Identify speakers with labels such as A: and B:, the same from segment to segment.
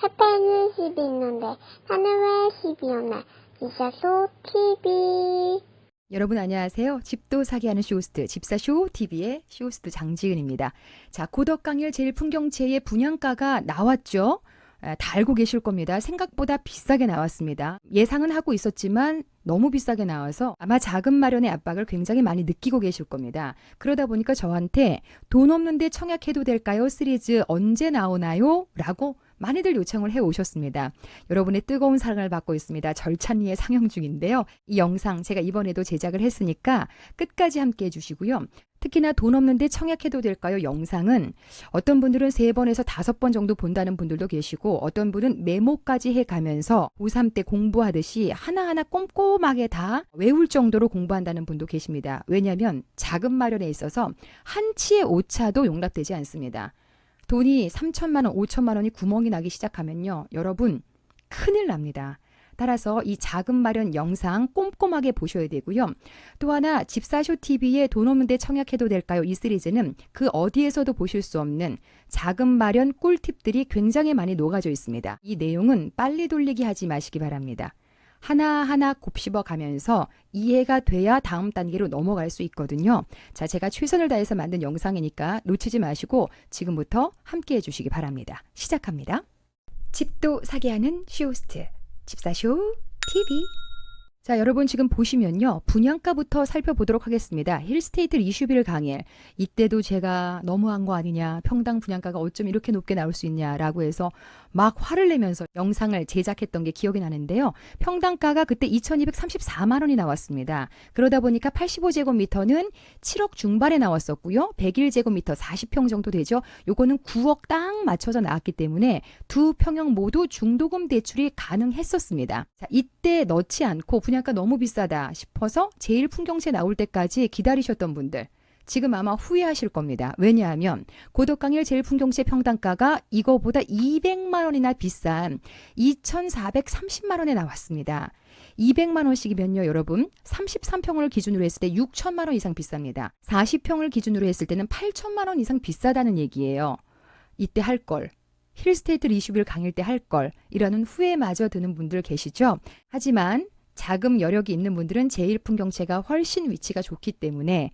A: 페페는 10이 있는데 나는 왜 10이 없나? 집사쇼 TV.
B: 여러분 안녕하세요. 집도 사기 하는 쇼호스트 집사쇼 TV의 쇼호스트 장지은입니다. 자, 고덕강일 제일풍경채의 분양가가 나왔죠. 다 알고 계실 겁니다. 생각보다 비싸게 나왔습니다. 예상은 하고 있었지만 너무 비싸게 나와서 아마 자금 마련의 압박을 굉장히 많이 느끼고 계실 겁니다. 그러다 보니까 저한테 돈 없는데 청약해도 될까요? 시리즈 언제 나오나요? 라고 많이들 요청을 해오셨습니다. 여러분의 뜨거운 사랑을 받고 있습니다. 절찬리에 상영 중인데요. 이 영상 제가 이번에도 제작을 했으니까 끝까지 함께 해주시고요. 특히나 돈 없는데 청약해도 될까요? 영상은 어떤 분들은 3번에서 5번 정도 본다는 분들도 계시고 어떤 분은 메모까지 해가면서 고3 때 공부하듯이 하나하나 꼼꼼하게 다 외울 정도로 공부한다는 분도 계십니다. 왜냐하면 자금 마련에 있어서 한치의 오차도 용납되지 않습니다. 돈이 3천만 원, 5천만 원이 구멍이 나기 시작하면요. 여러분 큰일 납니다. 따라서 이 자금 마련 영상 꼼꼼하게 보셔야 되고요. 또 하나 집사쇼 TV에 돈 없는데 청약해도 될까요? 이 시리즈는 그 어디에서도 보실 수 없는 자금 마련 꿀팁들이 굉장히 많이 녹아져 있습니다. 이 내용은 빨리 돌리기 하지 마시기 바랍니다. 하나하나 곱씹어 가면서 이해가 돼야 다음 단계로 넘어갈 수 있거든요. 자, 제가 최선을 다해서 만든 영상이니까 놓치지 마시고 지금부터 함께 해주시기 바랍니다. 시작합니다. 집도 사게 하는 쇼호스트 집사쇼 TV. 자, 여러분 지금 보시면요. 분양가부터 살펴보도록 하겠습니다. 힐스테이트 21 강일. 이때도 제가 너무한 거 아니냐. 평당 분양가가 어쩜 이렇게 높게 나올 수 있냐라고 해서 막 화를 내면서 영상을 제작했던 게 기억이 나는데요. 평당가가 그때 2,234만 원이 나왔습니다. 그러다 보니까 85제곱미터는 7억 중반에 나왔었고요. 101제곱미터 40평 정도 되죠. 요거는 9억 딱 맞춰서 나왔기 때문에 두 평형 모두 중도금 대출이 가능했었습니다. 자, 이때 넣지 않고 분양가 너무 비싸다 싶어서 제일풍경채 나올 때까지 기다리셨던 분들 지금 아마 후회하실 겁니다. 왜냐하면 고덕강일 제일풍경채 평당가가 이거보다 200만 원이나 비싼 2,430만 원에 나왔습니다. 200만 원씩이면요, 여러분 33평을 기준으로 했을 때 6천만 원 이상 비쌉니다. 40평을 기준으로 했을 때는 8천만 원 이상 비싸다는 얘기예요. 이때 할 걸. 힐스테이트 21 강일 때 할 걸. 이라는 후회마저 드는 분들 계시죠? 하지만 자금 여력이 있는 분들은 제일풍경채가 훨씬 위치가 좋기 때문에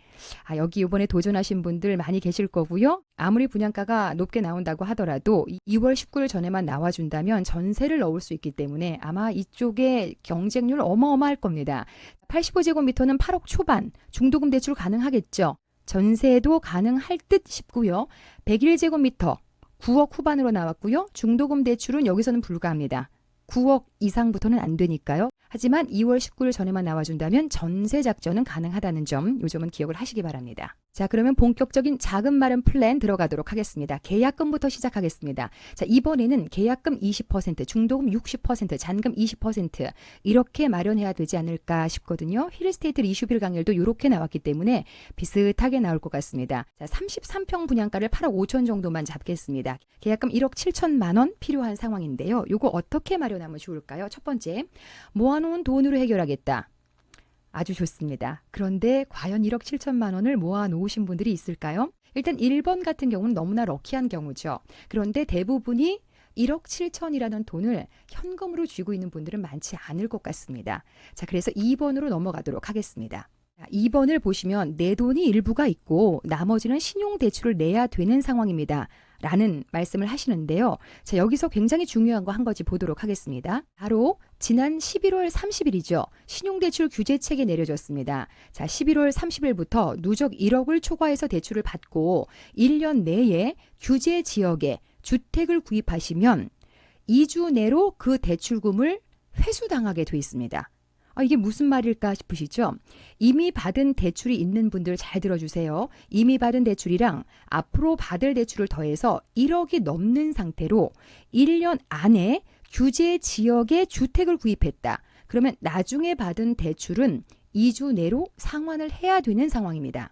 B: 여기 이번에 도전하신 분들 많이 계실 거고요. 아무리 분양가가 높게 나온다고 하더라도 2월 19일 전에만 나와준다면 전세를 넣을 수 있기 때문에 아마 이쪽에 경쟁률 어마어마할 겁니다. 85제곱미터는 8억 초반 중도금 대출 가능하겠죠. 전세도 가능할 듯 싶고요. 101제곱미터 9억 후반으로 나왔고요. 중도금 대출은 여기서는 불가합니다. 9억 이상부터는 안 되니까요. 하지만 2월 19일 전에만 나와준다면 전세 작전은 가능하다는 점, 요 점은 기억을 하시기 바랍니다. 자, 그러면 본격적인 자금 마련 플랜 들어가도록 하겠습니다. 계약금부터 시작하겠습니다. 자, 이번에는 계약금 20%, 중도금 60%, 잔금 20% 이렇게 마련해야 되지 않을까 싶거든요. 힐스테이트 21 강일도 이렇게 나왔기 때문에 비슷하게 나올 것 같습니다. 자, 33평 분양가를 8억 5천 정도만 잡겠습니다. 계약금 1억 7천만 원 필요한 상황인데요. 요거 어떻게 마련하면 좋을까요? 첫 번째, 모아놓은 돈으로 해결하겠다. 아주 좋습니다. 그런데 과연 1억 7천만 원을 모아놓으신 분들이 있을까요? 일단 1번 같은 경우는 너무나 럭키한 경우죠. 그런데 대부분이 1억 7천이라는 돈을 현금으로 쥐고 있는 분들은 많지 않을 것 같습니다. 자, 그래서 2번으로 넘어가도록 하겠습니다. 2번을 보시면 내 돈이 일부가 있고 나머지는 신용대출을 내야 되는 상황입니다. 라는 말씀을 하시는데요. 자, 여기서 굉장히 중요한 거 한 가지 보도록 하겠습니다. 바로 지난 11월 30일이죠. 신용대출 규제책이 내려졌습니다. 자, 11월 30일부터 누적 1억을 초과해서 대출을 받고 1년 내에 규제 지역에 주택을 구입하시면 2주 내로 그 대출금을 회수당하게 돼 있습니다. 이게 무슨 말일까 싶으시죠? 이미 받은 대출이 있는 분들 잘 들어주세요. 이미 받은 대출이랑 앞으로 받을 대출을 더해서 1억이 넘는 상태로 1년 안에 규제 지역에 주택을 구입했다. 그러면 나중에 받은 대출은 2주 내로 상환을 해야 되는 상황입니다.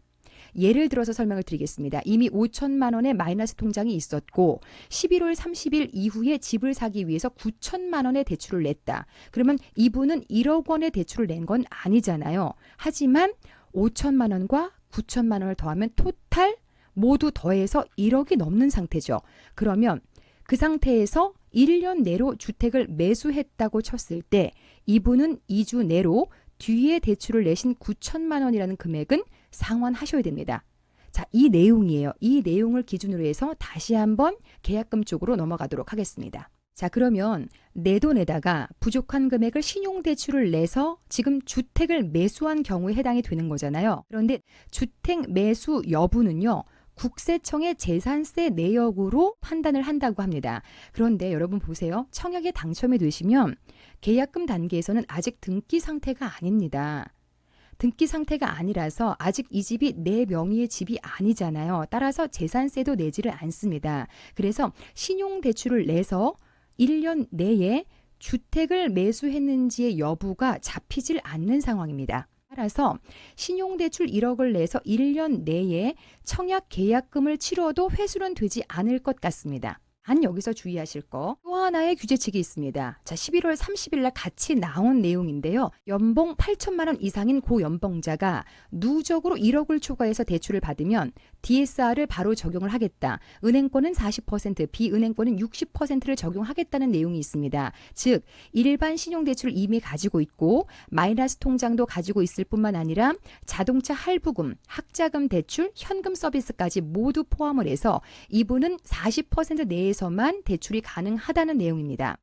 B: 예를 들어서 설명을 드리겠습니다. 이미 5천만 원의 마이너스 통장이 있었고 11월 30일 이후에 집을 사기 위해서 9천만 원의 대출을 냈다. 그러면 이분은 1억 원의 대출을 낸 건 아니잖아요. 하지만 5천만 원과 9천만 원을 더하면 토탈 모두 더해서 1억이 넘는 상태죠. 그러면 그 상태에서 1년 내로 주택을 매수했다고 쳤을 때 이분은 2주 내로 뒤에 대출을 내신 9천만 원이라는 금액은 상환하셔야 됩니다. 자, 이 내용이에요. 이 내용을 기준으로 해서 다시 한번 계약금 쪽으로 넘어가도록 하겠습니다. 자, 그러면 내 돈에다가 부족한 금액을 신용대출을 내서 지금 주택을 매수한 경우에 해당이 되는 거잖아요. 그런데 주택 매수 여부는요, 국세청의 재산세 내역으로 판단을 한다고 합니다. 그런데 여러분 보세요. 청약에 당첨이 되시면 계약금 단계에서는 아직 등기 상태가 아닙니다. 등기 상태가 아니라서 아직 이 집이 내 명의의 집이 아니잖아요. 따라서 재산세도 내지를 않습니다. 그래서 신용대출을 내서 1년 내에 주택을 매수했는지의 여부가 잡히질 않는 상황입니다. 따라서 신용대출 1억을 내서 1년 내에 청약 계약금을 치러도 회수는 되지 않을 것 같습니다. 단 여기서 주의하실 거 또 하나의 규제칙이 있습니다. 자, 11월 30일 날 같이 나온 내용인데요. 연봉 8천만 원 이상인 고연봉자가 누적으로 1억을 초과해서 대출을 받으면 DSR을 바로 적용을 하겠다. 은행권은 40%, 비은행권은 60%를 적용하겠다는 내용이 있습니다. 즉, 일반 신용대출을 이미 가지고 있고 마이너스 통장도 가지고 있을 뿐만 아니라 자동차 할부금, 학자금 대출, 현금 서비스까지 모두 포함을 해서 이분은 40% 내에서만 대출이 가능하다는 내용입니다.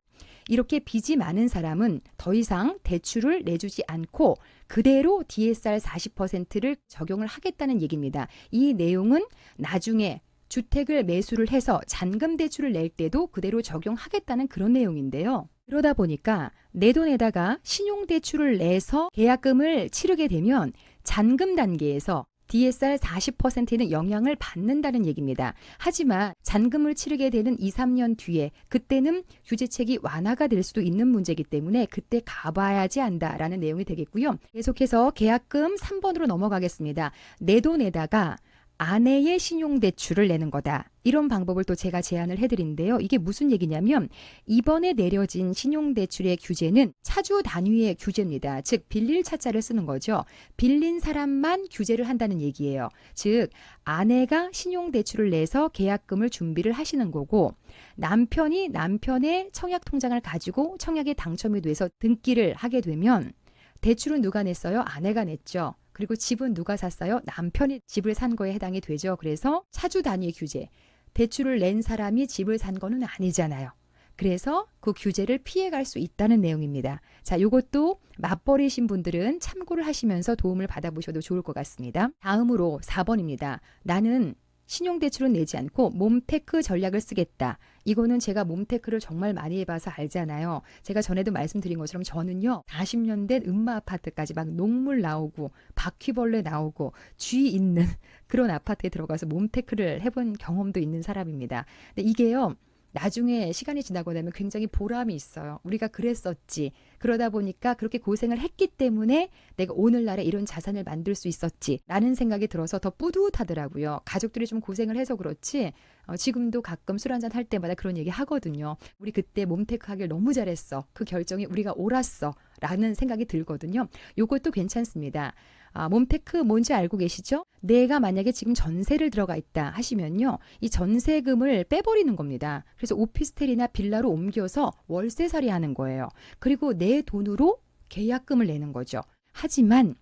B: 이렇게 빚이 많은 사람은 더 이상 대출을 내주지 않고 그대로 DSR 40%를 적용을 하겠다는 얘기입니다. 이 내용은 나중에 주택을 매수를 해서 잔금 대출을 낼 때도 그대로 적용하겠다는 그런 내용인데요. 그러다 보니까 내 돈에다가 신용대출을 내서 계약금을 치르게 되면 잔금 단계에서 DSR 40%는 영향을 받는다는 얘기입니다. 하지만 잔금을 치르게 되는 2, 3년 뒤에 그때는 규제책이 완화가 될 수도 있는 문제이기 때문에 그때 가봐야지 한다라는 내용이 되겠고요. 계속해서 계약금 3번으로 넘어가겠습니다. 내 돈에다가 아내의 신용대출을 내는 거다. 이런 방법을 또 제가 제안을 해드린데요. 이게 무슨 얘기냐면 이번에 내려진 신용대출의 규제는 차주 단위의 규제입니다. 즉 빌릴 차자를 쓰는 거죠. 빌린 사람만 규제를 한다는 얘기예요. 즉 아내가 신용대출을 내서 계약금을 준비를 하시는 거고 남편이 남편의 청약통장을 가지고 청약에 당첨이 돼서 등기를 하게 되면 대출은 누가 냈어요? 아내가 냈죠. 그리고 집은 누가 샀어요? 남편이 집을 산 거에 해당이 되죠. 그래서 차주 단위의 규제. 대출을 낸 사람이 집을 산 거는 아니잖아요. 그래서 그 규제를 피해갈 수 있다는 내용입니다. 자, 요것도 맞벌이신 분들은 참고를 하시면서 도움을 받아보셔도 좋을 것 같습니다. 다음으로 4번입니다. 나는 신용대출은 내지 않고 몸테크 전략을 쓰겠다. 이거는 제가 몸테크를 정말 많이 해봐서 알잖아요. 제가 전에도 말씀드린 것처럼 저는요 40년 된 음마 아파트까지 막 녹물 나오고 바퀴벌레 나오고 쥐 있는 그런 아파트에 들어가서 몸테크를 해본 경험도 있는 사람입니다. 근데 이게요 나중에 시간이 지나고 나면 굉장히 보람이 있어요. 우리가 그랬었지. 그러다 보니까 그렇게 고생을 했기 때문에 내가 오늘날에 이런 자산을 만들 수 있었지 라는 생각이 들어서 더 뿌듯하더라고요. 가족들이 좀 고생을 해서 그렇지 지금도 가끔 술 한잔 할 때마다 그런 얘기 하거든요. 우리 그때 몸테크 하길 너무 잘했어. 그 결정이 우리가 옳았어 라는 생각이 들거든요. 요것도 괜찮습니다. 몸테크 뭔지 알고 계시죠? 내가 만약에 지금 전세를 들어가 있다 하시면요. 이 전세금을 빼버리는 겁니다. 그래서 오피스텔이나 빌라로 옮겨서 월세살이 하는 거예요. 그리고 내 돈으로 계약금을 내는 거죠. 하지만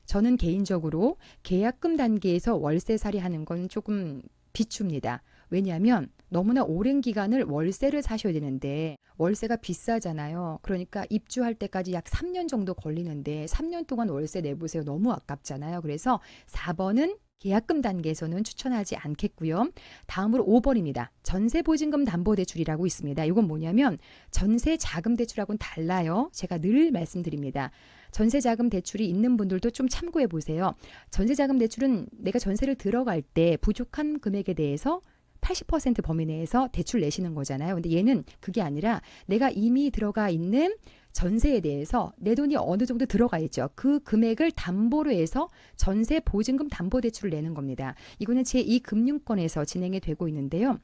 B: 저는 개인적으로 계약금 단계에서 월세살이 하는 건 조금 비춥니다. 왜냐하면 너무나 오랜 기간을 월세를 사셔야 되는데 월세가 비싸잖아요. 그러니까 입주할 때까지 약 3년 정도 걸리는데 3년 동안 월세 내보세요. 너무 아깝잖아요. 그래서 4번은 계약금 단계에서는 추천하지 않겠고요. 다음으로 5번입니다. 전세보증금 담보대출이라고 있습니다. 이건 뭐냐면 전세자금대출하고는 달라요. 제가 늘 말씀드립니다. 전세자금 대출이 있는 분들도 좀 참고해 보세요. 전세자금 대출은 내가 전세를 들어갈 때 부족한 금액에 대해서 80% 범위 내에서 대출 내시는 거잖아요. 근데 얘는 그게 아니라 내가 이미 들어가 있는 전세에 대해서 내 돈이 어느 정도 들어가 있죠. 그 금액을 담보로 해서 전세 보증금 담보대출을 내는 겁니다. 이거는 제2금융권에서 진행이 되고 있는데요.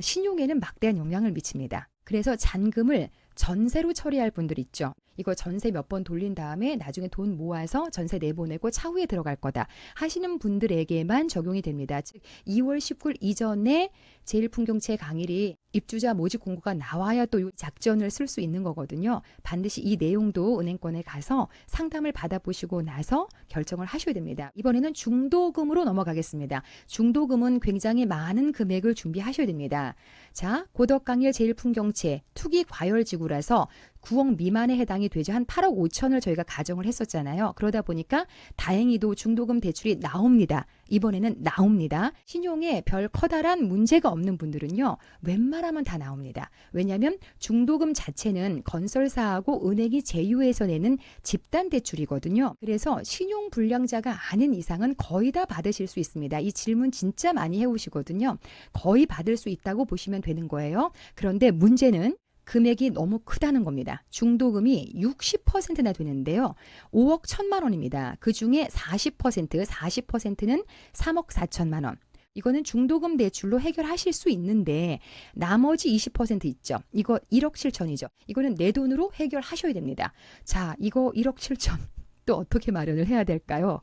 B: 신용에는 막대한 영향을 미칩니다. 그래서 잔금을 전세로 처리할 분들 있죠. 이거 전세 몇 번 돌린 다음에 나중에 돈 모아서 전세 내보내고 차후에 들어갈 거다 하시는 분들에게만 적용이 됩니다. 즉 2월 19일 이전에 제1풍경채 강일이 입주자 모집 공고가 나와야 또 이 작전을 쓸 수 있는 거거든요. 반드시 이 내용도 은행권에 가서 상담을 받아보시고 나서 결정을 하셔야 됩니다. 이번에는 중도금으로 넘어가겠습니다. 중도금은 굉장히 많은 금액을 준비하셔야 됩니다. 자, 고덕강일 제1풍경채 투기 과열지구라서 9억 미만에 해당이 되죠. 한 8억 5천을 저희가 가정을 했었잖아요. 그러다 보니까 다행히도 중도금 대출이 나옵니다. 이번에는 나옵니다. 신용에 별 커다란 문제가 없는 분들은요. 웬만하면 다 나옵니다. 왜냐하면 중도금 자체는 건설사하고 은행이 제휴해서 내는 집단 대출이거든요. 그래서 신용 불량자가 아닌 이상은 거의 다 받으실 수 있습니다. 이 질문 진짜 많이 해오시거든요. 거의 받을 수 있다고 보시면 되는 거예요. 그런데 문제는 금액이 너무 크다는 겁니다. 중도금이 60%나 되는데요. 5억 1천만 원입니다. 그중에 40%는 3억 4천만 원. 이거는 중도금 대출로 해결하실 수 있는데 나머지 20% 있죠. 이거 1억 7천이죠. 이거는 내 돈으로 해결하셔야 됩니다. 자, 이거 1억 7천 또 어떻게 마련을 해야 될까요?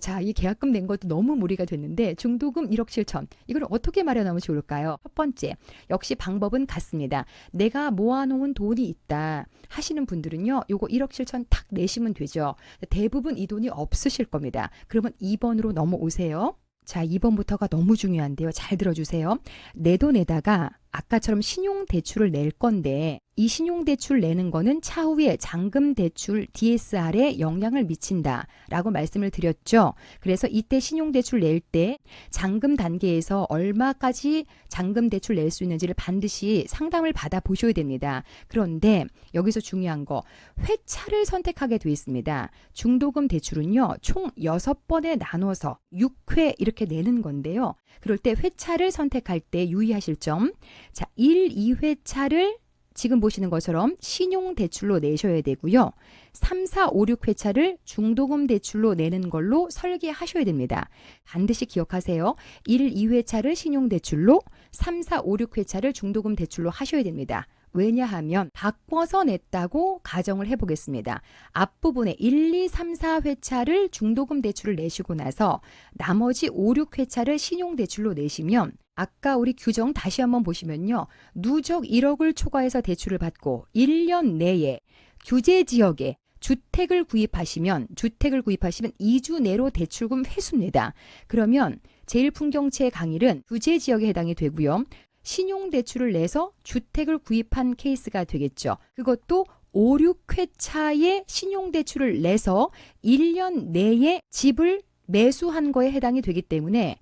B: 자, 이 계약금 낸 것도 너무 무리가 됐는데 중도금 1억 7천. 이걸 어떻게 마련하면 좋을까요? 첫 번째, 역시 방법은 같습니다. 내가 모아놓은 돈이 있다 하시는 분들은요. 요거 1억 7천 탁 내시면 되죠. 대부분 이 돈이 없으실 겁니다. 그러면 2번으로 넘어오세요. 자, 2번부터가 너무 중요한데요. 잘 들어주세요. 내 돈에다가 아까처럼 신용대출을 낼 건데 이 신용대출 내는 거는 차후에 잔금대출 DSR에 영향을 미친다라고 말씀을 드렸죠. 그래서 이때 신용대출 낼 때 잔금 단계에서 얼마까지 잔금대출 낼 수 있는지를 반드시 상담을 받아보셔야 됩니다. 그런데 여기서 중요한 거 회차를 선택하게 돼 있습니다. 중도금 대출은요. 총 6번에 나눠서 6회 이렇게 내는 건데요. 그럴 때 회차를 선택할 때 유의하실 점 자, 1, 2회차를 지금 보시는 것처럼 신용대출로 내셔야 되고요. 3, 4, 5, 6회차를 중도금 대출로 내는 걸로 설계하셔야 됩니다. 반드시 기억하세요. 1, 2회차를 신용대출로 3, 4, 5, 6회차를 중도금 대출로 하셔야 됩니다. 왜냐하면 바꿔서 냈다고 가정을 해보겠습니다. 앞부분에 1, 2, 3, 4회차를 중도금 대출을 내시고 나서 나머지 5, 6회차를 신용대출로 내시면 아까 우리 규정 다시 한번 보시면요. 누적 1억을 초과해서 대출을 받고 1년 내에 규제 지역에 주택을 구입하시면 2주 내로 대출금 회수입니다. 그러면 제1풍경채 강일은 규제 지역에 해당이 되고요. 신용대출을 내서 주택을 구입한 케이스가 되겠죠. 그것도 5, 6회차의 신용대출을 내서 1년 내에 집을 매수한 거에 해당이 되기 때문에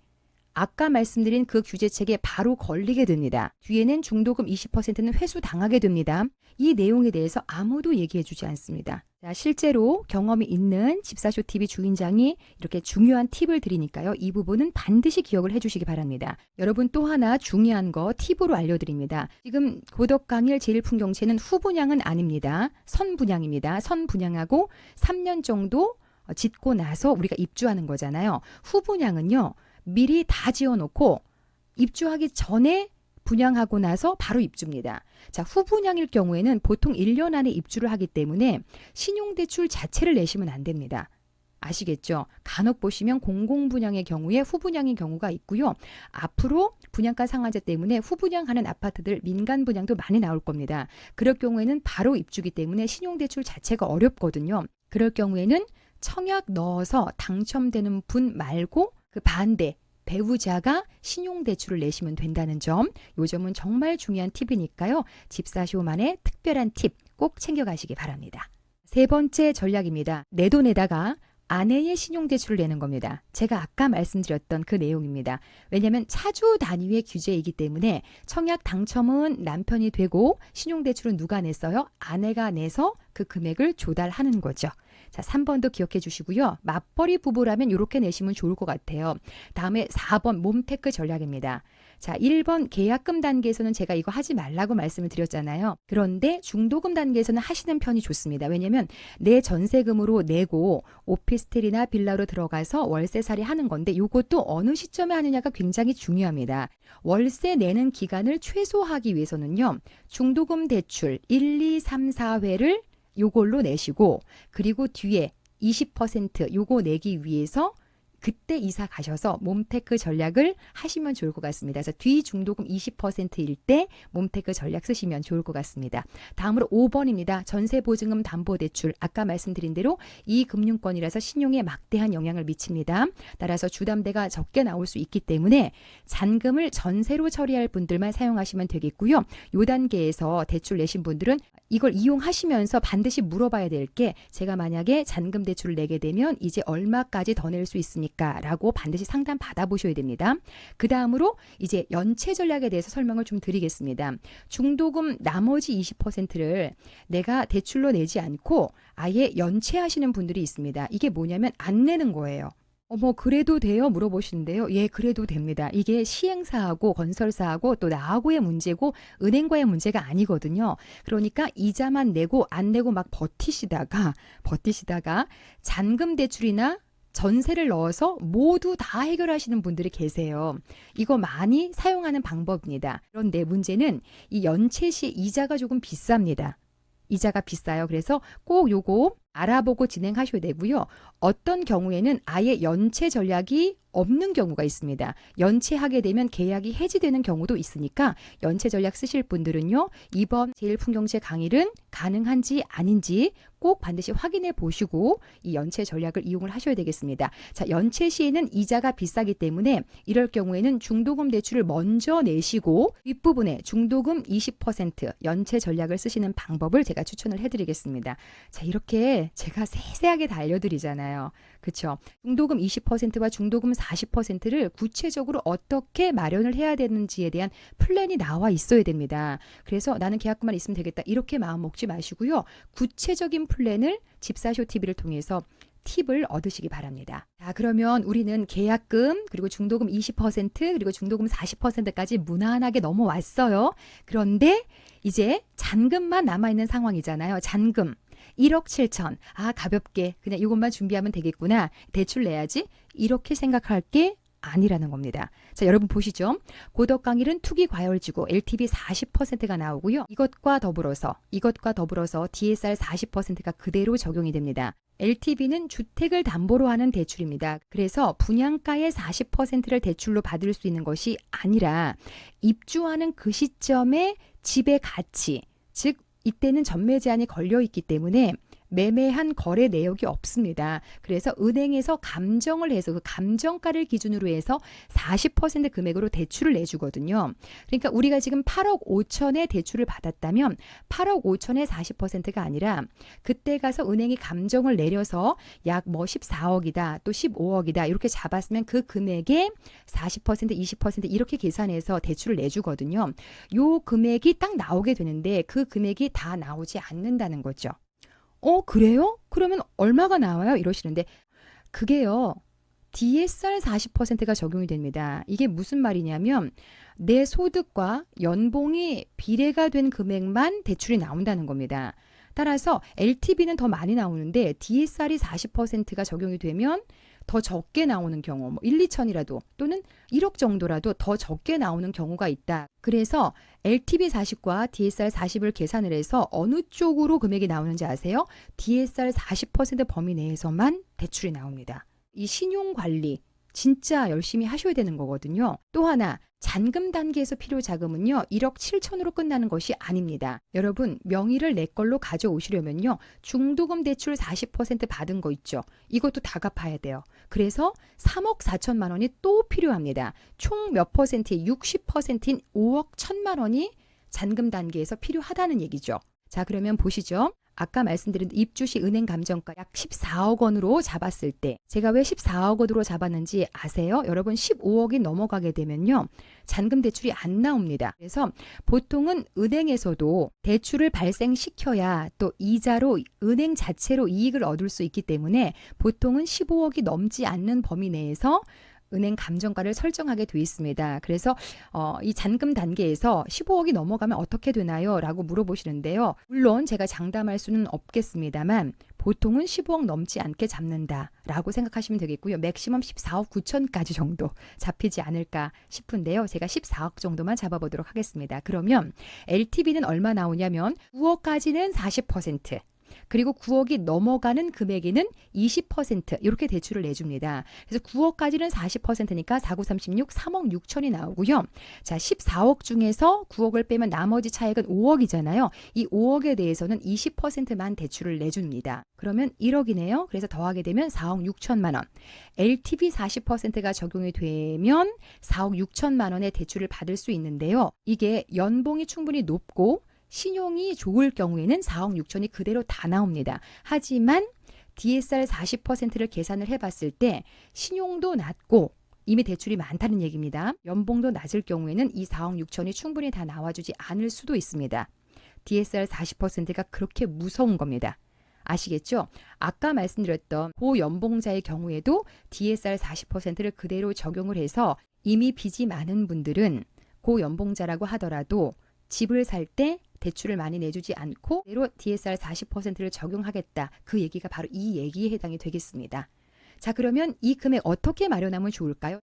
B: 아까 말씀드린 그 규제책에 바로 걸리게 됩니다. 뒤에는 중도금 20%는 회수당하게 됩니다. 이 내용에 대해서 아무도 얘기해 주지 않습니다. 자, 실제로 경험이 있는 집사쇼TV 주인장이 이렇게 중요한 팁을 드리니까요. 이 부분은 반드시 기억을 해주시기 바랍니다. 여러분 또 하나 중요한 거 팁으로 알려드립니다. 지금 고덕강일 제1풍경채는 후분양은 아닙니다. 선분양입니다. 선분양하고 3년 정도 짓고 나서 우리가 입주하는 거잖아요. 후분양은요. 미리 다 지어놓고 입주하기 전에 분양하고 나서 바로 입주입니다. 자, 후분양일 경우에는 보통 1년 안에 입주를 하기 때문에 신용대출 자체를 내시면 안 됩니다. 아시겠죠? 간혹 보시면 공공분양의 경우에 후분양인 경우가 있고요. 앞으로 분양가 상한제 때문에 후분양하는 아파트들 민간 분양도 많이 나올 겁니다. 그럴 경우에는 바로 입주기 때문에 신용대출 자체가 어렵거든요. 그럴 경우에는 청약 넣어서 당첨되는 분 말고 그 반대 배우자가 신용대출을 내시면 된다는 점, 이 점은 정말 중요한 팁이니까요. 집사쇼만의 특별한 팁 꼭 챙겨가시기 바랍니다. 세 번째 전략입니다. 내 돈에다가 아내의 신용대출을 내는 겁니다. 제가 아까 말씀드렸던 그 내용입니다. 왜냐하면 차주 단위의 규제이기 때문에 청약 당첨은 남편이 되고 신용대출은 누가 냈어요? 아내가 내서 그 금액을 조달하는 거죠. 자, 3번도 기억해 주시고요. 맞벌이 부부라면 이렇게 내시면 좋을 것 같아요. 다음에 4번 몸테크 전략입니다. 자, 1번 계약금 단계에서는 제가 이거 하지 말라고 말씀을 드렸잖아요. 그런데 중도금 단계에서는 하시는 편이 좋습니다. 왜냐하면 내 전세금으로 내고 오피스텔이나 빌라로 들어가서 월세살이 하는 건데 이것도 어느 시점에 하느냐가 굉장히 중요합니다. 월세 내는 기간을 최소화하기 위해서는요. 중도금 대출 1, 2, 3, 4회를 요걸로 내시고 그리고 뒤에 20% 요거 내기 위해서 그때 이사 가셔서 몬테크 전략을 하시면 좋을 것 같습니다. 그래서 뒤중도금 20%일 때 몬테크 전략 쓰시면 좋을 것 같습니다. 다음으로 5번입니다. 전세보증금 담보대출. 아까 말씀드린 대로 이 금융권이라서 신용에 막대한 영향을 미칩니다. 따라서 주담대가 적게 나올 수 있기 때문에 잔금을 전세로 처리할 분들만 사용하시면 되겠고요. 요 단계에서 대출 내신 분들은 이걸 이용하시면서 반드시 물어봐야 될 게 제가 만약에 잔금 대출을 내게 되면 이제 얼마까지 더 낼 수 있습니까? 라고 반드시 상담 받아보셔야 됩니다. 그 다음으로 이제 연체 전략에 대해서 설명을 좀 드리겠습니다. 중도금 나머지 20%를 내가 대출로 내지 않고 아예 연체하시는 분들이 있습니다. 이게 뭐냐면 안 내는 거예요. 그래도 돼요? 물어보시는데요. 예, 그래도 됩니다. 이게 시행사하고 건설사하고 또 나하고의 문제고 은행과의 문제가 아니거든요. 그러니까 이자만 내고 안 내고 막 버티시다가 잔금 대출이나 전세를 넣어서 모두 다 해결하시는 분들이 계세요. 이거 많이 사용하는 방법입니다. 그런데 문제는 이 연체 시 이자가 조금 비쌉니다. 이자가 비싸요. 그래서 꼭 요거 알아보고 진행하셔야 되고요. 어떤 경우에는 아예 연체 전략이 없는 경우가 있습니다. 연체하게 되면 계약이 해지되는 경우도 있으니까 연체 전략 쓰실 분들은요. 이번 제1풍경채 강의는 가능한지 아닌지 꼭 반드시 확인해 보시고 이 연체 전략을 이용을 하셔야 되겠습니다. 자, 연체 시에는 이자가 비싸기 때문에 이럴 경우에는 중도금 대출을 먼저 내시고 윗부분에 중도금 20% 연체 전략을 쓰시는 방법을 제가 추천을 해드리겠습니다. 자, 이렇게 제가 세세하게 다 알려드리잖아요. 그렇죠? 중도금 20%와 중도금 40%를 구체적으로 어떻게 마련을 해야 되는지에 대한 플랜이 나와 있어야 됩니다. 그래서 나는 계약금만 있으면 되겠다. 이렇게 마음 먹지 마시고요. 구체적인 플랜을 집사쇼 TV를 통해서 팁을 얻으시기 바랍니다. 자, 그러면 우리는 계약금 그리고 중도금 20% 그리고 중도금 40%까지 무난하게 넘어왔어요. 그런데 이제 잔금만 남아있는 상황이잖아요. 잔금. 1억 7천. 가볍게 그냥 이것만 준비하면 되겠구나. 대출 내야지. 이렇게 생각할 게 아니라는 겁니다. 자, 여러분 보시죠. 고덕 강일은 투기 과열지구 LTV 40%가 나오고요. 이것과 더불어서 DSR 40%가 그대로 적용이 됩니다. LTV는 주택을 담보로 하는 대출입니다. 그래서 분양가의 40%를 대출로 받을 수 있는 것이 아니라 입주하는 그 시점에 집의 가치, 즉 이때는 전매 제한이 걸려 있기 때문에 매매한 거래 내역이 없습니다. 그래서 은행에서 감정을 해서 그 감정가를 기준으로 해서 40% 금액으로 대출을 내주거든요. 그러니까 우리가 지금 8억 5천에 대출을 받았다면 8억 5천의 40%가 아니라 그때 가서 은행이 감정을 내려서 약 14억이다 또 15억이다 이렇게 잡았으면 그 금액에 40% 20% 이렇게 계산해서 대출을 내주거든요. 요 금액이 딱 나오게 되는데 그 금액이 다 나오지 않는다는 거죠. 그래요? 그러면 얼마가 나와요? 이러시는데 그게요. DSR 40%가 적용이 됩니다. 이게 무슨 말이냐면 내 소득과 연봉이 비례가 된 금액만 대출이 나온다는 겁니다. 따라서 LTV는 더 많이 나오는데 DSR이 40%가 적용이 되면 더 적게 나오는 경우 1, 2천이라도 또는 1억 정도라도 더 적게 나오는 경우가 있다. 그래서 LTV 40과 DSR 40을 계산을 해서 어느 쪽으로 금액이 나오는지 아세요? DSR 40% 범위 내에서만 대출이 나옵니다. 이 신용관리 진짜 열심히 하셔야 되는 거거든요. 또 하나 잔금 단계에서 필요 자금은요. 1억 7천으로 끝나는 것이 아닙니다. 여러분 명의를 내 걸로 가져오시려면요. 중도금 대출 40% 받은 거 있죠. 이것도 다 갚아야 돼요. 그래서 3억 4천만 원이 또 필요합니다. 총 몇 퍼센트의 60%인 5억 1천만 원이 잔금 단계에서 필요하다는 얘기죠. 자, 그러면 보시죠. 아까 말씀드린 입주 시 은행 감정가 약 14억 원으로 잡았을 때 제가 왜 14억 원으로 잡았는지 아세요? 여러분 15억이 넘어가게 되면요. 잔금 대출이 안 나옵니다. 그래서 보통은 은행에서도 대출을 발생시켜야 또 이자로 은행 자체로 이익을 얻을 수 있기 때문에 보통은 15억이 넘지 않는 범위 내에서 은행 감정가를 설정하게 돼 있습니다. 그래서 이 잔금 단계에서 15억이 넘어가면 어떻게 되나요? 라고 물어보시는데요. 물론 제가 장담할 수는 없겠습니다만 보통은 15억 넘지 않게 잡는다라고 생각하시면 되겠고요. 맥시멈 14억 9천까지 정도 잡히지 않을까 싶은데요. 제가 14억 정도만 잡아보도록 하겠습니다. 그러면 LTV는 얼마 나오냐면 9억까지는 40%. 그리고 9억이 넘어가는 금액에는 20% 이렇게 대출을 내줍니다. 그래서 9억까지는 40%니까 4, 9, 36, 3억 6천이 나오고요. 자, 14억 중에서 9억을 빼면 나머지 차액은 5억이잖아요. 이 5억에 대해서는 20%만 대출을 내줍니다. 그러면 1억이네요. 그래서 더하게 되면 4억 6천만 원. LTV 40%가 적용이 되면 4억 6천만 원의 대출을 받을 수 있는데요. 이게 연봉이 충분히 높고 신용이 좋을 경우에는 4억 6천이 그대로 다 나옵니다. 하지만 DSR 40%를 계산을 해봤을 때 신용도 낮고 이미 대출이 많다는 얘기입니다. 연봉도 낮을 경우에는 이 4억 6천이 충분히 다 나와주지 않을 수도 있습니다. DSR 40%가 그렇게 무서운 겁니다. 아시겠죠? 아까 말씀드렸던 고연봉자의 경우에도 DSR 40%를 그대로 적용을 해서 이미 빚이 많은 분들은 고연봉자라고 하더라도 집을 살 때 대출을 많이 내주지 않고 그대로 DSR 40%를 적용하겠다. 그 얘기가 바로 이 얘기에 해당이 되겠습니다. 자, 그러면 이 금액 어떻게 마련하면 좋을까요?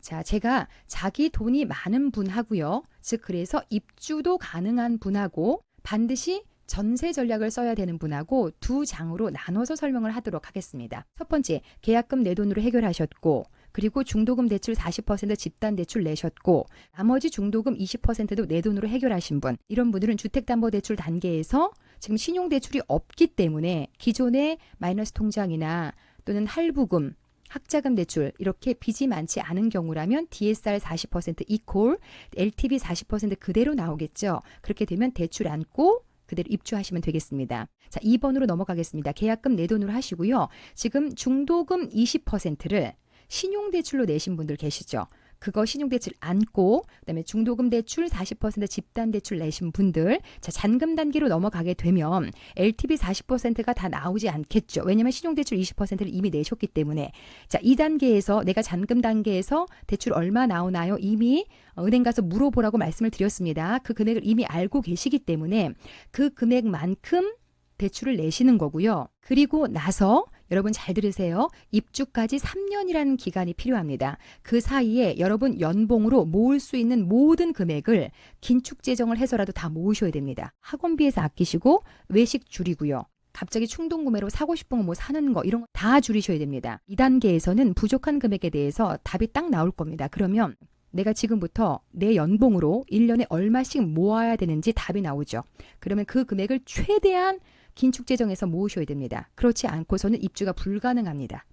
B: 자, 제가 자기 돈이 많은 분하고요. 즉 그래서 입주도 가능한 분하고 반드시 전세 전략을 써야 되는 분하고 두 장으로 나눠서 설명을 하도록 하겠습니다. 첫 번째, 계약금 내 돈으로 해결하셨고 그리고 중도금 대출 40% 집단 대출 내셨고 나머지 중도금 20%도 내 돈으로 해결하신 분, 이런 분들은 주택담보대출 단계에서 지금 신용대출이 없기 때문에 기존의 마이너스 통장이나 또는 할부금, 학자금 대출 이렇게 빚이 많지 않은 경우라면 DSR 40% 이퀄 LTV 40% 그대로 나오겠죠. 그렇게 되면 대출 안고 그대로 입주하시면 되겠습니다. 자, 2번으로 넘어가겠습니다. 계약금 내 돈으로 하시고요. 지금 중도금 20%를 신용대출로 내신 분들 계시죠. 그거 신용대출 안고 그다음에 중도금 대출 40% 집단대출 내신 분들, 자, 잔금 단계로 넘어가게 되면 LTV 40%가 다 나오지 않겠죠. 왜냐하면 신용대출 20%를 이미 내셨기 때문에. 자, 2단계에서 내가 잔금 단계에서 대출 얼마 나오나요? 이미 은행 가서 물어보라고 말씀을 드렸습니다. 그 금액을 이미 알고 계시기 때문에 그 금액만큼 대출을 내시는 거고요. 그리고 나서 여러분 잘 들으세요. 입주까지 3년이라는 기간이 필요합니다. 그 사이에 여러분 연봉으로 모을 수 있는 모든 금액을 긴축 재정을 해서라도 다 모으셔야 됩니다. 학원비에서 아끼시고 외식 줄이고요. 갑자기 충동 구매로 사고 싶은 거 뭐 사는 거 이런 거 다 줄이셔야 됩니다. 2단계에서는 부족한 금액에 대해서 답이 딱 나올 겁니다. 그러면 내가 지금부터 내 연봉으로 1년에 얼마씩 모아야 되는지 답이 나오죠. 그러면 그 금액을 최대한 긴축 재정에서 모으셔야 됩니다. 그렇지 않고서는 입주가 불가능합니다.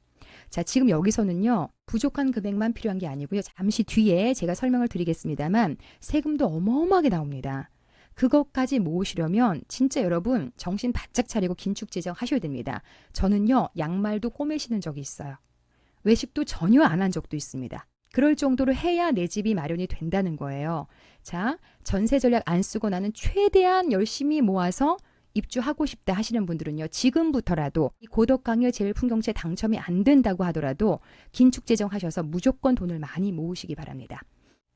B: 자, 지금 여기서는요. 부족한 금액만 필요한 게 아니고요. 잠시 뒤에 제가 설명을 드리겠습니다만 세금도 어마어마하게 나옵니다. 그것까지 모으시려면 진짜 여러분 정신 바짝 차리고 긴축 재정 하셔야 됩니다. 저는요. 양말도 꼬매시는 적이 있어요. 외식도 전혀 안 한 적도 있습니다. 그럴 정도로 해야 내 집이 마련이 된다는 거예요. 자, 전세 전략 안 쓰고 나는 최대한 열심히 모아서 입주하고 싶다 하시는 분들은요. 지금부터라도 이 고덕강일 제일풍경채 당첨이 안 된다고 하더라도 긴축 재정하셔서 무조건 돈을 많이 모으시기 바랍니다.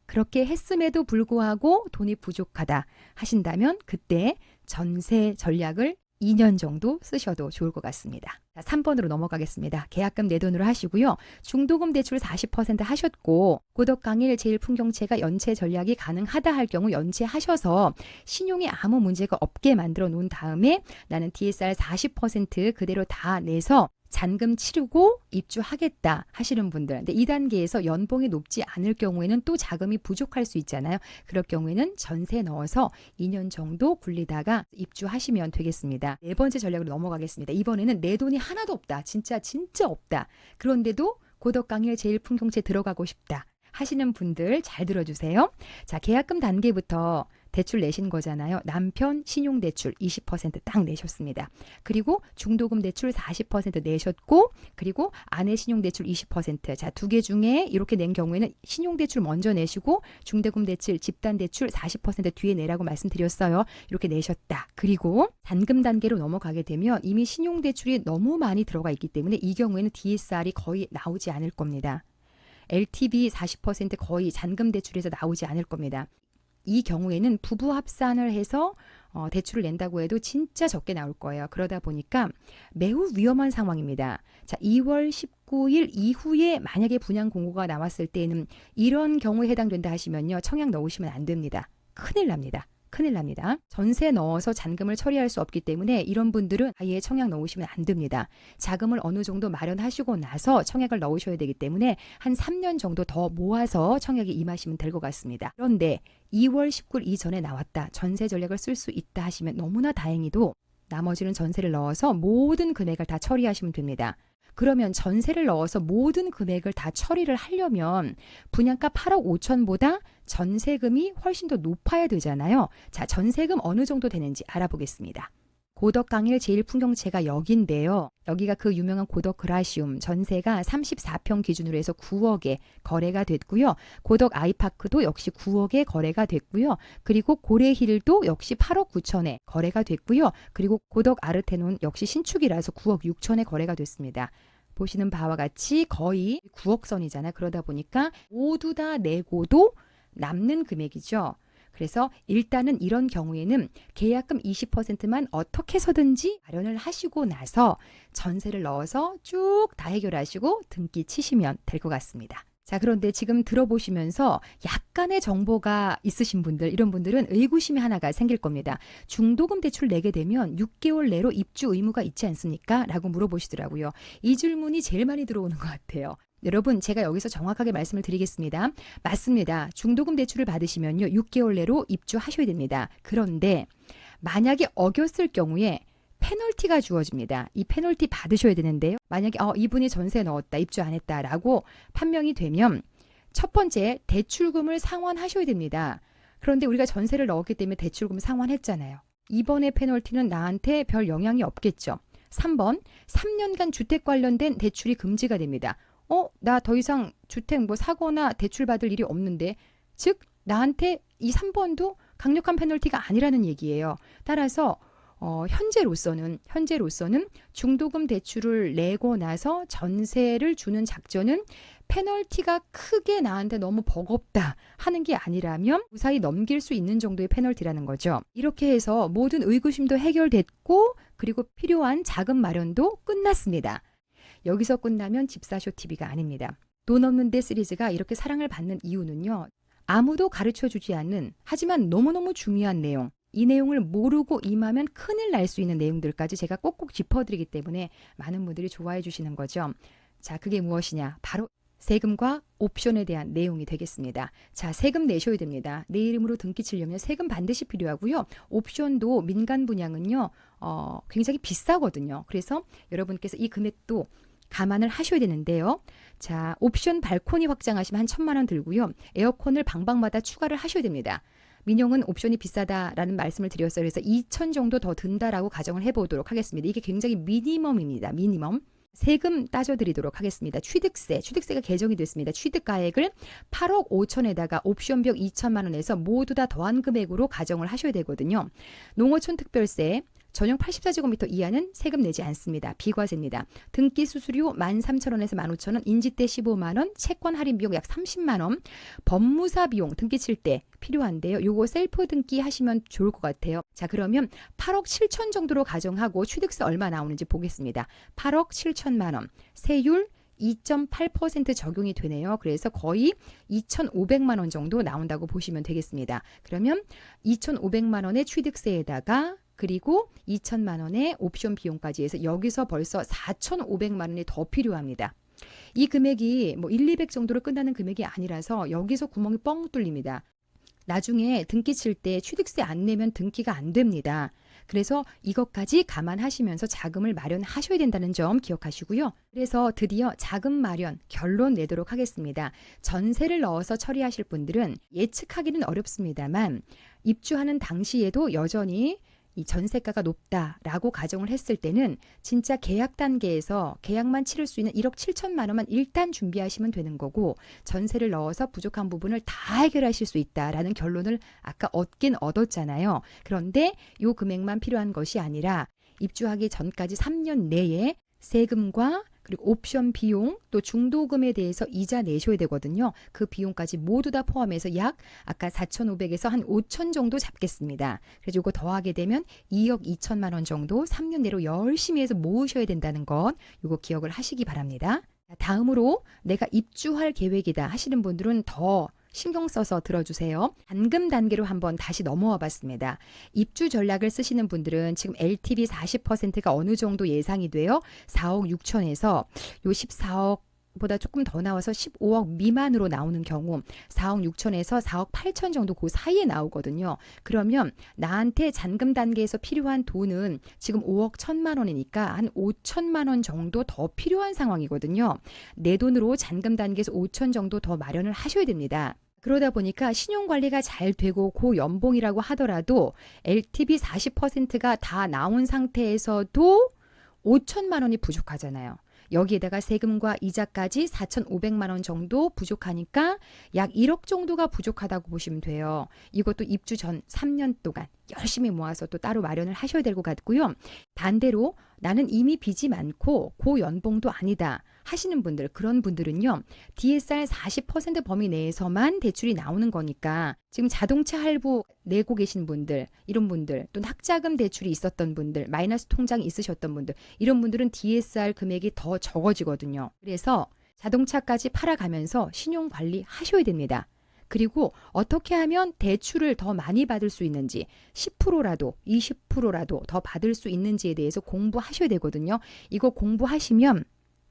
B: 그렇게 했음에도 불구하고 돈이 부족하다 하신다면 그때 전세 전략을 2년 정도 쓰셔도 좋을 것 같습니다. 자, 3번으로 넘어가겠습니다. 계약금 내 돈으로 하시고요. 중도금 대출 40% 하셨고 고덕강일 제일풍경채가 연체 전략이 가능하다 할 경우 연체하셔서 신용이 아무 문제가 없게 만들어 놓은 다음에 나는 DSR 40% 그대로 다 내서 잔금 치르고 입주하겠다 하시는 분들. 근데 2단계에서 연봉이 높지 않을 경우에는 또 자금이 부족할 수 있잖아요. 그럴 경우에는 전세 넣어서 2년 정도 굴리다가 입주하시면 되겠습니다. 네 번째 전략으로 넘어가겠습니다. 이번에는 내 돈이 하나도 없다. 진짜 없다. 그런데도 고덕강일 제일풍경채 들어가고 싶다 하시는 분들 잘 들어주세요. 자, 계약금 단계부터 대출 내신 거잖아요. 남편 신용대출 20% 딱 내셨습니다. 그리고 중도금 대출 40% 내셨고 그리고 아내 신용대출 20%. 자, 두 개 중에 이렇게 낸 경우에는 신용대출 먼저 내시고 중도금 대출, 집단대출 40% 뒤에 내라고 말씀드렸어요. 이렇게 내셨다. 그리고 잔금 단계로 넘어가게 되면 이미 신용대출이 너무 많이 들어가 있기 때문에 이 경우에는 DSR이 거의 나오지 않을 겁니다. LTV 40% 거의 잔금 대출에서 나오지 않을 겁니다. 이 경우에는 부부 합산을 해서 대출을 낸다고 해도 진짜 적게 나올 거예요. 그러다 보니까 매우 위험한 상황입니다. 자, 2월 19일 이후에 만약에 분양 공고가 나왔을 때는 이런 경우에 해당된다 하시면요. 청약 넣으시면 안 됩니다. 큰일 납니다. 큰일 납니다. 전세 넣어서 잔금을 처리할 수 없기 때문에 이런 분들은 아예 청약 넣으시면 안 됩니다. 자금을 어느 정도 마련하시고 나서 청약을 넣으셔야 되기 때문에 한 3년 정도 더 모아서 청약에 임하시면 될 것 같습니다. 그런데 2월 19일 이전에 나왔다. 전세 전략을 쓸 수 있다 하시면 너무나 다행히도 나머지는 전세를 넣어서 모든 금액을 다 처리하시면 됩니다. 그러면 전세를 넣어서 모든 금액을 다 처리를 하려면 분양가 8억 5천보다 전세금이 훨씬 더 높아야 되잖아요. 자, 전세금 어느 정도 되는지 알아보겠습니다. 고덕강일 제1풍경채가 여기인데요. 여기가 그 유명한 고덕 그라시움 전세가 34평 기준으로 해서 9억에 거래가 됐고요. 고덕 아이파크도 역시 9억에 거래가 됐고요. 그리고 고래힐도 역시 8억 9천에 거래가 됐고요. 그리고 고덕 아르테논 역시 신축이라서 9억 6천에 거래가 됐습니다. 보시는 바와 같이 거의 9억 선이잖아요. 그러다 보니까 모두 다 내고도 남는 금액이죠. 그래서 일단은 이런 경우에는 계약금 20%만 어떻게 해서든지 마련을 하시고 나서 전세를 넣어서 쭉 다 해결하시고 등기 치시면 될 것 같습니다. 자, 그런데 지금 들어보시면서 약간의 정보가 있으신 분들, 이런 분들은 의구심이 하나가 생길 겁니다. 중도금 대출 내게 되면 6개월 내로 입주 의무가 있지 않습니까? 라고 물어보시더라고요. 이 질문이 제일 많이 들어오는 것 같아요. 여러분, 제가 여기서 정확하게 말씀을 드리겠습니다. 맞습니다. 중도금 대출을 받으시면요, 6개월 내로 입주하셔야 됩니다. 그런데 만약에 어겼을 경우에 페널티가 주어집니다. 이 페널티 받으셔야 되는데요. 만약에 이분이 전세 넣었다, 입주 안 했다라고 판명이 되면 첫 번째, 대출금을 상환하셔야 됩니다. 그런데 우리가 전세를 넣었기 때문에 대출금 상환했잖아요. 이번의 페널티는 나한테 별 영향이 없겠죠. 3번, 3년간 주택 관련된 대출이 금지가 됩니다. 나 더 이상 주택 사거나 대출 받을 일이 없는데, 즉 나한테 이 3번도 강력한 페널티가 아니라는 얘기예요. 따라서 현재로서는 중도금 대출을 내고 나서 전세를 주는 작전은 페널티가 크게 나한테 너무 버겁다 하는 게 아니라면 무사히 넘길 수 있는 정도의 페널티라는 거죠. 이렇게 해서 모든 의구심도 해결됐고, 그리고 필요한 자금 마련도 끝났습니다. 여기서 끝나면 집사쇼TV가 아닙니다. 돈 없는 데 시리즈가 이렇게 사랑을 받는 이유는요. 아무도 가르쳐주지 않는, 하지만 너무너무 중요한 내용, 이 내용을 모르고 임하면 큰일 날 수 있는 내용들까지 제가 꼭꼭 짚어드리기 때문에 많은 분들이 좋아해 주시는 거죠. 자, 그게 무엇이냐? 바로 세금과 옵션에 대한 내용이 되겠습니다. 자, 세금 내셔야 됩니다. 내 이름으로 등기 치려면 세금 반드시 필요하고요. 옵션도 민간 분양은요, 굉장히 비싸거든요. 그래서 여러분께서 이 금액도 감안을 하셔야 되는데요. 자, 옵션 발코니 확장하시면 한 1,000만 원 들고요. 에어컨을 방방마다 추가를 하셔야 됩니다. 민영은 옵션이 비싸다라는 말씀을 드렸어요. 그래서 2,000 정도 더 든다라고 가정을 해보도록 하겠습니다. 이게 굉장히 미니멈입니다. 미니멈. 세금 따져드리도록 하겠습니다. 취득세가 개정이 됐습니다. 취득가액을 8억 5천에다가 옵션비용 2천만 원에서 모두 다 더한 금액으로 가정을 하셔야 되거든요. 농어촌 특별세, 전용 84제곱미터 이하는 세금 내지 않습니다. 비과세입니다. 등기 수수료 13,000원에서 15,000원, 인지대 15만 원, 채권 할인 비용 약 30만 원, 법무사 비용 등기 칠 때 필요한데요. 요거 셀프 등기 하시면 좋을 것 같아요. 자, 그러면 8억 7천 정도로 가정하고 취득세 얼마 나오는지 보겠습니다. 8억 7천만 원, 세율 2.8% 적용이 되네요. 그래서 거의 2,500만 원 정도 나온다고 보시면 되겠습니다. 그러면 2,500만 원의 취득세에다가 그리고 2천만 원의 옵션 비용까지 해서 여기서 벌써 4,500만 원이 더 필요합니다. 이 금액이 1, 200 정도로 끝나는 금액이 아니라서 여기서 구멍이 뻥 뚫립니다. 나중에 등기 칠 때 취득세 안 내면 등기가 안 됩니다. 그래서 이것까지 감안하시면서 자금을 마련하셔야 된다는 점 기억하시고요. 그래서 드디어 자금 마련 결론 내도록 하겠습니다. 전세를 넣어서 처리하실 분들은 예측하기는 어렵습니다만 입주하는 당시에도 여전히 이 전세가가 높다라고 가정을 했을 때는 진짜 계약 단계에서 계약만 치를 수 있는 1억 7천만 원만 일단 준비하시면 되는 거고, 전세를 넣어서 부족한 부분을 다 해결하실 수 있다라는 결론을 아까 얻긴 얻었잖아요. 그런데 이 금액만 필요한 것이 아니라 입주하기 전까지 3년 내에 세금과 그리고 옵션 비용 또 중도금에 대해서 이자 내셔야 되거든요. 그 비용까지 모두 다 포함해서 약 아까 4,500에서 한 5,000 정도 잡겠습니다. 그래서 이거 더하게 되면 2억 2천만 원 정도 3년 내로 열심히 해서 모으셔야 된다는 것, 이거 기억을 하시기 바랍니다. 다음으로 내가 입주할 계획이다 하시는 분들은 더 신경 써서 들어주세요. 잔금 단계로 한번 다시 넘어와 봤습니다. 입주 전략을 쓰시는 분들은 지금 LTV 40%가 어느 정도 예상이 돼요? 4억 6천에서 요 14억 보다 조금 더 나와서 15억 미만으로 나오는 경우 4억 6천에서 4억 8천 정도 그 사이에 나오거든요. 그러면 나한테 잔금 단계에서 필요한 돈은 지금 5억 1천만 원이니까 한 5천만 원 정도 더 필요한 상황이거든요. 내 돈으로 잔금 단계에서 5천 정도 더 마련을 하셔야 됩니다. 그러다 보니까 신용관리가 잘 되고 고연봉이라고 하더라도 LTV 40%가 다 나온 상태에서도 5천만 원이 부족하잖아요. 여기에다가 세금과 이자까지 4,500만 원 정도 부족하니까 약 1억 정도가 부족하다고 보시면 돼요. 이것도 입주 전 3년 동안 열심히 모아서 또 따로 마련을 하셔야 될 것 같고요. 반대로 나는 이미 빚이 많고 고연봉도 아니다 하시는 분들, 그런 분들은요. DSR 40% 범위 내에서만 대출이 나오는 거니까 지금 자동차 할부 내고 계신 분들, 이런 분들, 또 학자금 대출이 있었던 분들, 마이너스 통장이 있으셨던 분들, 이런 분들은 DSR 금액이 더 적어지거든요. 그래서 자동차까지 팔아가면서 신용 관리 하셔야 됩니다. 그리고 어떻게 하면 대출을 더 많이 받을 수 있는지 10%라도 20%라도 더 받을 수 있는지에 대해서 공부하셔야 되거든요. 이거 공부하시면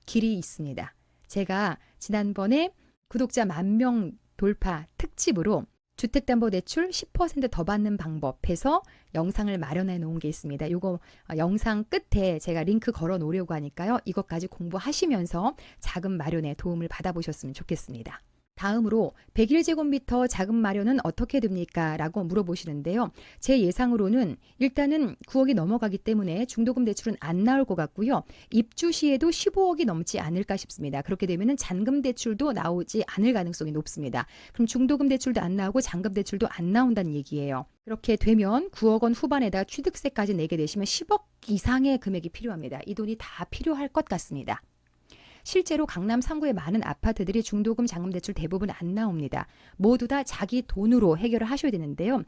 B: 길이 있습니다. 제가 지난번에 구독자 10,000명 돌파 특집으로 주택담보대출 10% 더 받는 방법 해서 영상을 마련해 놓은 게 있습니다. 이거 영상 끝에 제가 링크 걸어 놓으려고 하니까요. 이것까지 공부하시면서 자금 마련에 도움을 받아보셨으면 좋겠습니다. 다음으로 101제곱미터 자금 마련은 어떻게 됩니까? 라고 물어보시는데요. 제 예상으로는 일단은 9억이 넘어가기 때문에 중도금 대출은 안 나올 것 같고요. 입주 시에도 15억이 넘지 않을까 싶습니다. 그렇게 되면 잔금 대출도 나오지 않을 가능성이 높습니다. 그럼 중도금 대출도 안 나오고 잔금 대출도 안 나온다는 얘기예요. 그렇게 되면 9억 원 후반에다 취득세까지 내게 되시면 10억 이상의 금액이 필요합니다. 이 돈이 다 필요할 것 같습니다. 실제로 강남 3구의 많은 아파트들이 중도금 잔금 대출 대부분 안 나옵니다. 모두 다 자기 돈으로 해결을 하셔야 되는데요.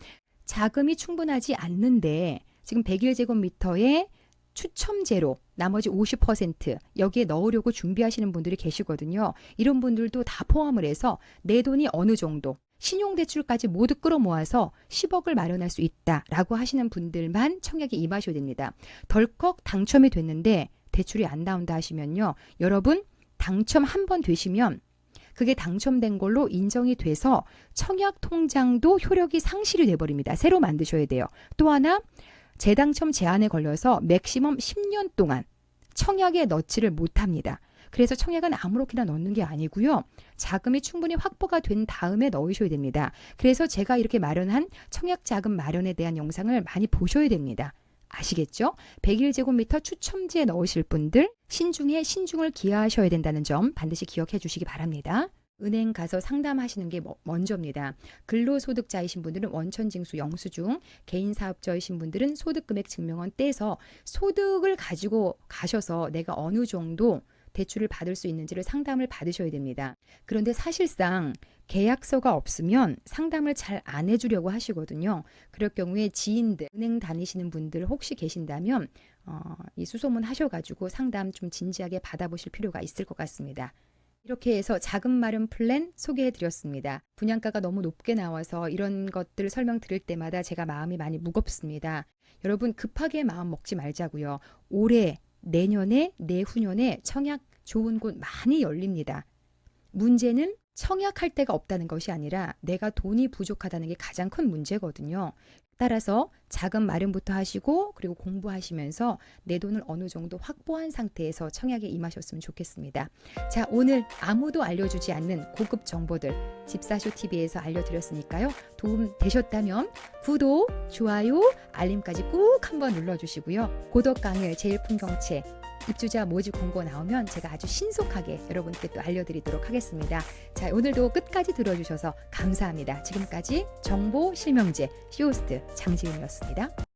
B: 자금이 충분하지 않는데 지금 101제곱미터에 추첨제로 나머지 50% 여기에 넣으려고 준비하시는 분들이 계시거든요. 이런 분들도 다 포함을 해서 내 돈이 어느 정도 신용대출까지 모두 끌어모아서 10억을 마련할 수 있다라고 하시는 분들만 청약에 임하셔야 됩니다. 덜컥 당첨이 됐는데 대출이 안 나온다 하시면요. 여러분 당첨 한 번 되시면 그게 당첨된 걸로 인정이 돼서 청약 통장도 효력이 상실이 돼버립니다. 새로 만드셔야 돼요. 또 하나 재당첨 제한에 걸려서 맥시멈 10년 동안 청약에 넣지를 못합니다. 그래서 청약은 아무렇게나 넣는 게 아니고요. 자금이 충분히 확보가 된 다음에 넣으셔야 됩니다. 그래서 제가 이렇게 마련한 청약 자금 마련에 대한 영상을 많이 보셔야 됩니다. 아시겠죠? 101제곱미터 추첨지에 넣으실 분들 신중에 신중을 기하셔야 된다는 점 반드시 기억해 주시기 바랍니다. 은행 가서 상담하시는 게 먼저입니다. 근로소득자이신 분들은 원천징수 영수증, 개인사업자이신 분들은 소득금액 증명원 떼서 소득을 가지고 가셔서 내가 어느 정도 대출을 받을 수 있는지를 상담을 받으셔야 됩니다. 그런데 사실상 계약서가 없으면 상담을 잘 안 해주려고 하시거든요. 그럴 경우에 지인들, 은행 다니시는 분들 혹시 계신다면 이 수소문 하셔가지고 상담 좀 진지하게 받아보실 필요가 있을 것 같습니다. 이렇게 해서 자금 마련 플랜 소개해 드렸습니다. 분양가가 너무 높게 나와서 이런 것들 설명드릴 때마다 제가 마음이 많이 무겁습니다. 여러분 급하게 마음 먹지 말자고요. 올해 내년에 내후년에 청약 좋은 곳 많이 열립니다. 문제는 청약할 데가 없다는 것이 아니라 내가 돈이 부족하다는 게 가장 큰 문제거든요. 따라서 자금 마련부터 하시고 그리고 공부하시면서 내 돈을 어느 정도 확보한 상태에서 청약에 임하셨으면 좋겠습니다. 자, 오늘 아무도 알려주지 않는 고급 정보들 집사쇼TV에서 알려드렸으니까요. 도움 되셨다면 구독, 좋아요, 알림까지 꼭 한번 눌러주시고요. 고덕강일 제일풍경채 입주자 모집 공고 나오면 제가 아주 신속하게 여러분께 또 알려드리도록 하겠습니다. 자, 오늘도 끝까지 들어주셔서 감사합니다. 지금까지 정보 실명제 쇼호스트 장지은이었습니다.